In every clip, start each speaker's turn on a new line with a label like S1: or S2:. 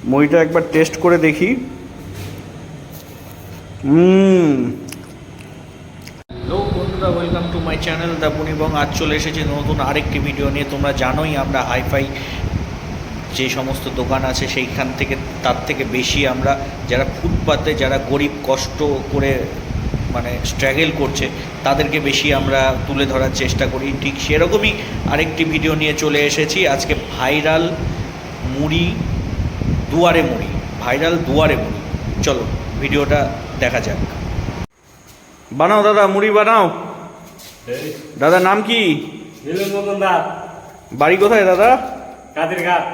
S1: মুড়িটা একবার টেস্ট করে দেখি। হ্যালো বন্ধুরা, welcome to my channel the Bunibong. আজ চলে এসেছি নতুন আরেকটি ভিডিও নিয়ে। তোমরা জানোই আমরা হাইফাই যে সমস্ত দোকান আছে সেইখান থেকে তার থেকে বেশি আমরা যারা ফুটপাতে যারা গরিব কষ্ট করে মানে স্ট্রাগল করছে তাদেরকে বেশি আমরা তুলে ধরার চেষ্টা করি। ঠিক সেরকমই আরেকটি ভিডিও নিয়ে চলে এসেছি আজকে। ভাইরাল মুড়ি, দুয়ারে মুড়ি, ভাইরাল দুয়ারে মুড়ি। চলো ভিডিওটা দেখা যাক। বানাও দাদা, মুড়ি বানাও। দাদা নাম কি? বাড়ি কোথায় দাদা?
S2: কাদিরঘাট।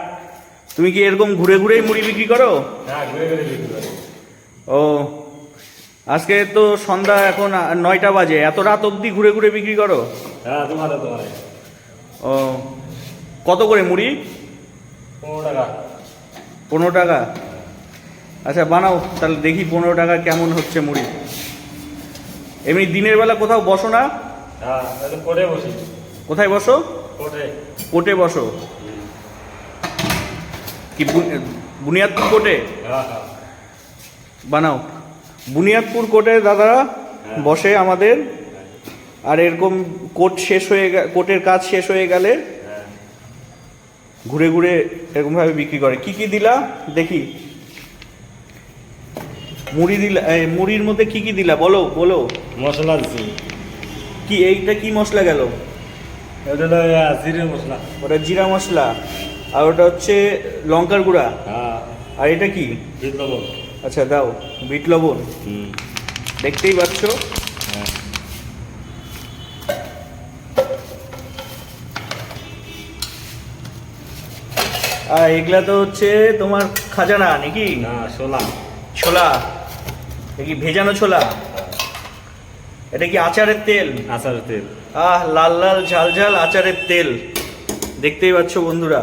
S1: তুমি কি এরকম ঘুরে ঘুরেই মুড়ি বিক্রি করো?
S2: হ্যাঁ, ঘুরে ঘুরে বিক্রি করি।
S1: ও, আজকে তো সন্ধ্যা এখন 9টা বাজে, এত রাত অবধি ঘুরে ঘুরে বিক্রি করো?
S2: হ্যাঁ, তোমার
S1: ও, কত করে মুড়ি?
S2: 15 টাকা।
S1: 15 টাকা। আচ্ছা বানাও তাহলে দেখি 15 টাকা কেমন হচ্ছে মুড়ি। এমনি দিনের বেলা কোথাও বসো না?
S2: হ্যাঁ, কোর্টে বসি।
S1: কোথায় বসো?
S2: কোর্টে।
S1: কোর্টে বসো? কি বুনিয়াদপুর কোর্টে?
S2: হ্যাঁ হ্যাঁ।
S1: বানাও। বুনিয়াদপুর কোর্টে দাদা বসে আমাদের। আর এরকম কোর্টের কাজ শেষ হয়ে গেলে ঘুরে ঘুরে এরকমভাবে বিক্রি করে। কি কি দিলা দেখি? মুড়ি দিলা, মুড়ির মধ্যে কি কি দিলা বলো বলো।
S2: মশলা দিছি।
S1: কি এইটা কি মশলা গেল?
S2: এটা হলো জিরে মশলা।
S1: ওটা জিরা মশলা। আর ওটা হচ্ছে লঙ্কার গুঁড়া।
S2: হ্যাঁ।
S1: আর এটা কি?
S2: বিট লবণ।
S1: আচ্ছা দাও, বিট লবণ। দেখতেই পাচ্ছ।
S2: হ্যাঁ।
S1: আর এগুলা তো হচ্ছে তোমার খাজানা নাকি?
S2: না, ছোলা।
S1: ছোলা। এটা কি ভেজানো ছোলা? এটা কি আচারের তেল?
S2: আচারের তেল।
S1: লাল লাল ঝাল ঝাল আচারের তেল। দেখতেই পাচ্ছ বন্ধুরা।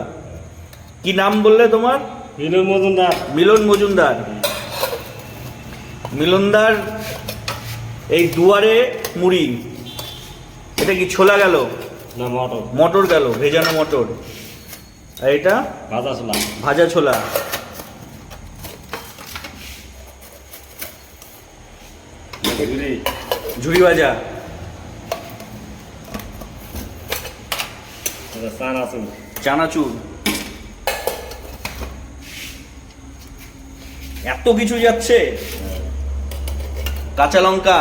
S1: কি নাম বললে তোমার?
S2: মিলন মজুমদার।
S1: মিলন মজুমদার। মিলনদার এই দুয়ারে মুড়ি। এটা কি ছোলা গেল?
S2: না, মটর।
S1: মটর গেল, ভেজানো মটর। আর এটা
S2: ভাজা ছোলা।
S1: ভাজা ছোলা। ঝুড়ি ভাজা।
S2: চানাচুর।
S1: চানাচুর। এত কিছু যাচ্ছে। কাঁচা লঙ্কা।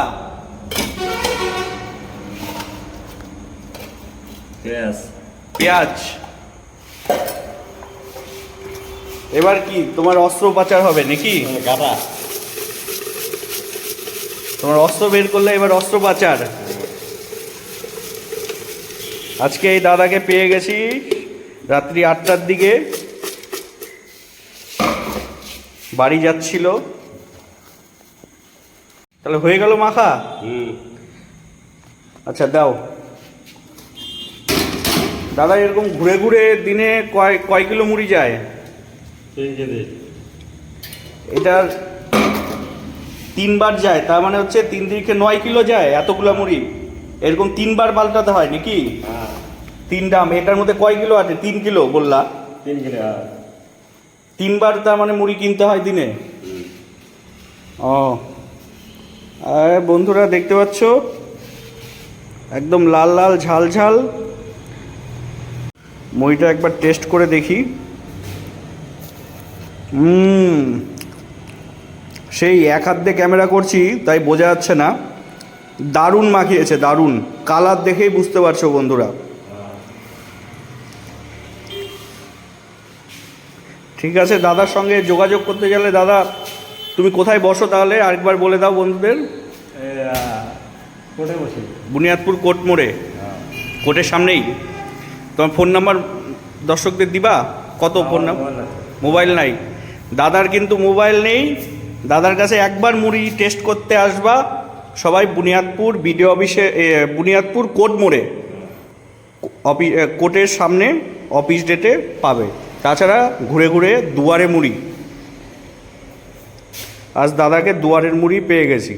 S2: পেঁয়াজ।
S1: পেঁয়াজ। এবার কি তোমার অস্ত্রোপচার হবে নাকি?
S2: গাঁদা।
S1: তোমার অস্ত্র বের করলে এবার অস্ত্রোপচার। আজকে এই দাদাকে পেয়ে গেছি রাত্রি 8টার দিকে, বাড়ি যাচ্ছিল। তাহলে হয়ে গেল মাখা? আচ্ছা দাও দাদা। এরকম ঘুরে ঘুরে দিনে কয় কিলো মুড়ি যায়? এটার 3বার যায়, তার মানে হচ্ছে 3 দিকে 9 কিলো যায়। এতগুলো মুড়ি এরকম 3বার পাল্টাতে হয় নাকি? 3 ডাম। এটার মধ্যে কয় কিলো আছে? 3 কিলো বললা।
S2: 3 কিলো।
S1: 3বার তার মানে মুড়ি কিনতে হয় দিনে। ও, আর বন্ধুরা দেখতে পাচ্ছ একদম লাল লাল ঝাল ঝাল মুড়িটা একবার টেস্ট করে দেখি। সেই এক হাত দিয়ে ক্যামেরা করছি তাই বোঝা যাচ্ছে না। দারুণ মাখিয়েছে, দারুণ। কালার দেখেই বুঝতে পারছো বন্ধুরা। ঠিক আছে, দাদার সঙ্গে যোগাযোগ করতে গেলে দাদা তুমি কোথায় বসো তাহলে আরেকবার বলে দাও বন্ধুদের।
S2: কোর্টে বসি।
S1: বুনিয়াদপুর কোর্ট মোড়ে, কোর্টের সামনেই। তোমার ফোন নাম্বার দর্শকদের দিবা? কত ফোন নাম্বার? মোবাইল নাই দাদার, কিন্তু মোবাইল নেই দাদার কাছে। একবার মুড়ি টেস্ট করতে আসবা সবাই বুনিয়াদপুর বিডিও অফিসে, বুনিয়াদপুর কোর্ট মোড়ে কোর্টের সামনে অফিস ডেটে পাবে। তাছাড়া ঘুরে ঘুরে দুয়ারে মুড়ি। আজ দাদাকে দুয়ারের মুড়ি পেয়ে গেছি।